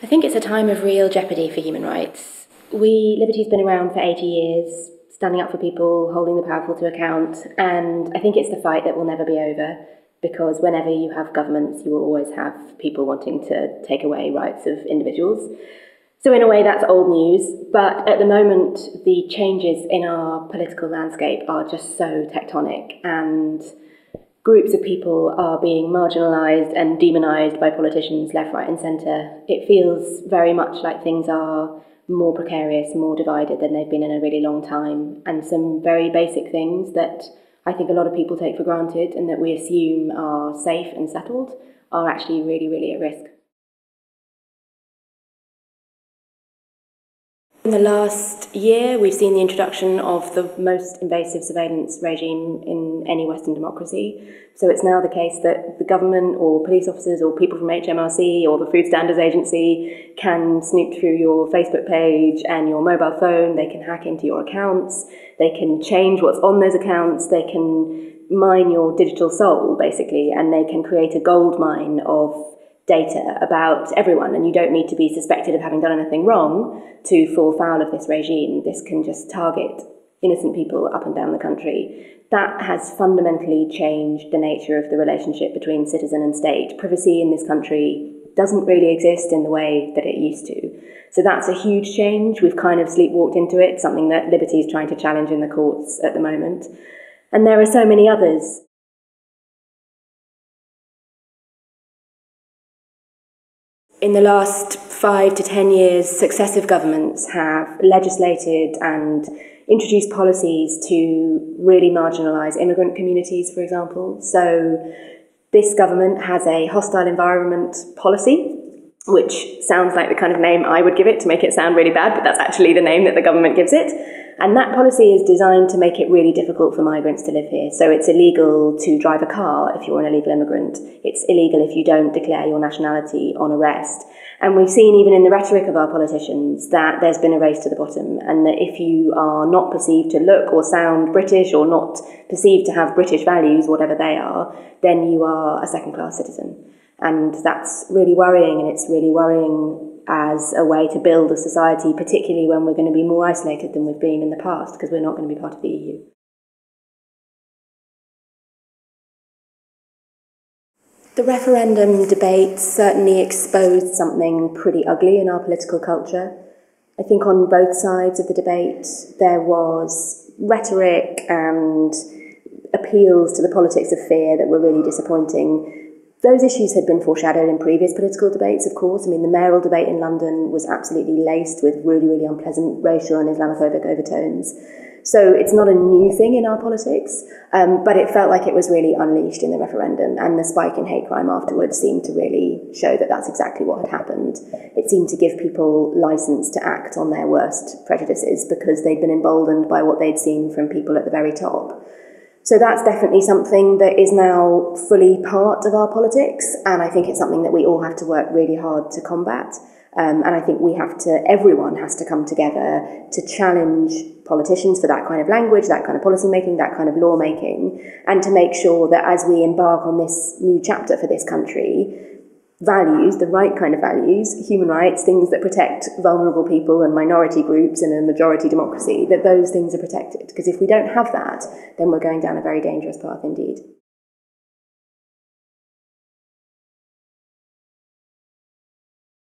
I think it's a time of real jeopardy for human rights. Liberty's been around for 80 years, standing up for people, holding the powerful to account, and I think it's the fight that will never be over, because whenever you have governments, you will always have people wanting to take away rights of individuals. So in a way, that's old news, but at the moment, the changes in our political landscape are just so tectonic, and groups of people are being marginalised and demonised by politicians left, right and centre. It feels very much like things are more precarious, more divided than they've been in a really long time, and some very basic things that I think a lot of people take for granted and that we assume are safe and settled are actually really, really at risk. In the last year, we've seen the introduction of the most invasive surveillance regime in any Western democracy. So it's now the case that the government or police officers or people from HMRC or the Food Standards Agency can snoop through your Facebook page and your mobile phone. They can hack into your accounts. They can change what's on those accounts. They can mine your digital soul, basically, and they can create a gold mine of data about everyone, and you don't need to be suspected of having done anything wrong to fall foul of this regime. This can just target innocent people up and down the country. That has fundamentally changed the nature of the relationship between citizen and state. Privacy in this country doesn't really exist in the way that it used to. So that's a huge change. We've kind of sleepwalked into it, something that Liberty is trying to challenge in the courts at the moment. And there are so many others. In the last 5 to 10 years, successive governments have legislated and introduced policies to really marginalise immigrant communities, for example. So this government has a hostile environment policy, which sounds like the kind of name I would give it to make it sound really bad, but that's actually the name that the government gives it. And that policy is designed to make it really difficult for migrants to live here. So it's illegal to drive a car if you're an illegal immigrant. It's illegal if you don't declare your nationality on arrest. And we've seen even in the rhetoric of our politicians that there's been a race to the bottom, and that if you are not perceived to look or sound British or not perceived to have British values, whatever they are, then you are a second-class citizen. And that's really worrying, and it's really worrying as a way to build a society, particularly when we're going to be more isolated than we've been in the past, because we're not going to be part of the EU. The referendum debate certainly exposed something pretty ugly in our political culture. I think on both sides of the debate there was rhetoric and appeals to the politics of fear that were really disappointing. Those issues had been foreshadowed in previous political debates, of course. I mean, the mayoral debate in London was absolutely laced with really, really unpleasant racial and Islamophobic overtones. So it's not a new thing in our politics, but it felt like it was really unleashed in the referendum, and the spike in hate crime afterwards seemed to really show that that's exactly what had happened. It seemed to give people license to act on their worst prejudices because they'd been emboldened by what they'd seen from people at the very top. So that's definitely something that is now fully part of our politics, and I think it's something that we all have to work really hard to combat. And I think everyone has to come together to challenge politicians for that kind of language, that kind of policy making, that kind of law making, and to make sure that as we embark on this new chapter for this country, values, the right kind of values, human rights, things that protect vulnerable people and minority groups in a majority democracy, that those things are protected. Because if we don't have that, then we're going down a very dangerous path indeed.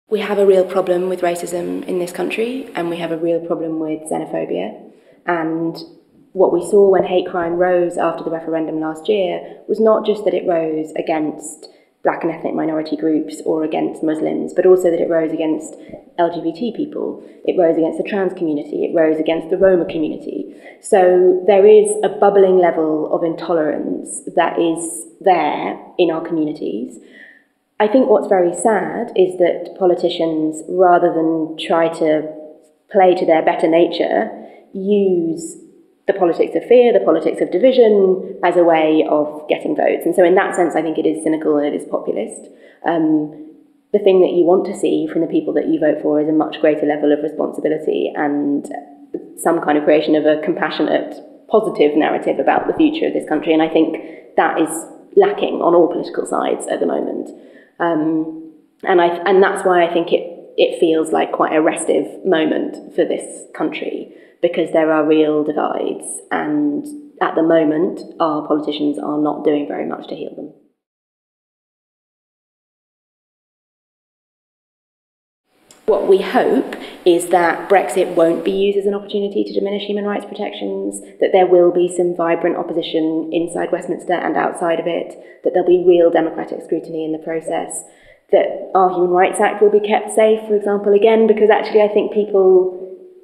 We have a real problem with racism in this country, and we have a real problem with xenophobia. And what we saw when hate crime rose after the referendum last year was not just that it rose against Black and ethnic minority groups or against Muslims, but also that it rose against LGBT people. It rose against the trans community. It rose against the Roma community. So there is a bubbling level of intolerance that is there in our communities. I think what's very sad is that politicians, rather than try to play to their better nature, use the politics of fear, the politics of division, as a way of getting votes. And so in that sense, I think it is cynical and it is populist. The thing that you want to see from the people that you vote for is a much greater level of responsibility and some kind of creation of a compassionate, positive narrative about the future of this country. And I think that is lacking on all political sides at the moment. And that's why I think it it feels like quite a restive moment for this country, because there are real divides, and at the moment our politicians are not doing very much to heal them. What we hope is that Brexit won't be used as an opportunity to diminish human rights protections, that there will be some vibrant opposition inside Westminster and outside of it, that there'll be real democratic scrutiny in the process, that our Human Rights Act will be kept safe, for example, again, because actually I think people,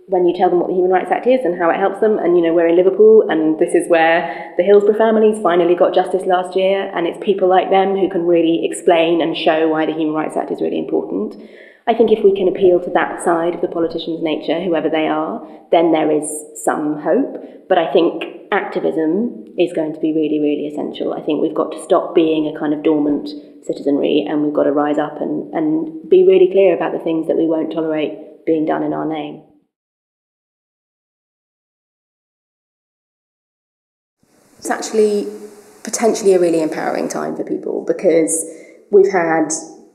when you tell them what the Human Rights Act is and how it helps them, and we're in Liverpool, and this is where the Hillsborough families finally got justice last year, and it's people like them who can really explain and show why the Human Rights Act is really important. I think if we can appeal to that side of the politician's nature, whoever they are, then there is some hope. But I think activism is going to be really, really essential. I think we've got to stop being a kind of dormant citizenry, and we've got to rise up and be really clear about the things that we won't tolerate being done in our name. It's actually potentially a really empowering time for people, because we've had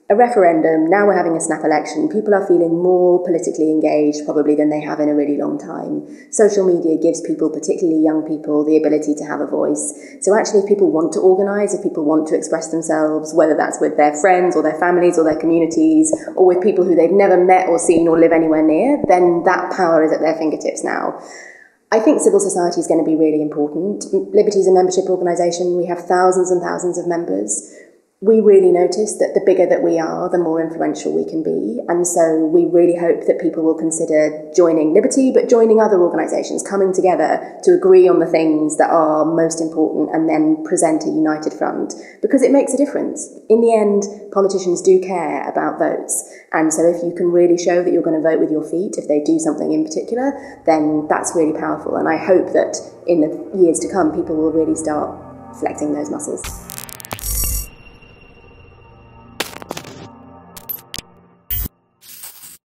a referendum, now we're having a snap election. People are feeling more politically engaged probably than they have in a really long time. Social media gives people, particularly young people, the ability to have a voice. So actually if people want to organise, if people want to express themselves, whether that's with their friends or their families or their communities, or with people who they've never met or seen or live anywhere near, then that power is at their fingertips now. I think civil society is going to be really important. Liberty is a membership organisation. We have thousands and thousands of members. We really notice that the bigger that we are, the more influential we can be. And so we really hope that people will consider joining Liberty, but joining other organisations, coming together to agree on the things that are most important and then present a united front, because it makes a difference. In the end, politicians do care about votes. And so if you can really show that you're going to vote with your feet, if they do something in particular, then that's really powerful. And I hope that in the years to come, people will really start flexing those muscles.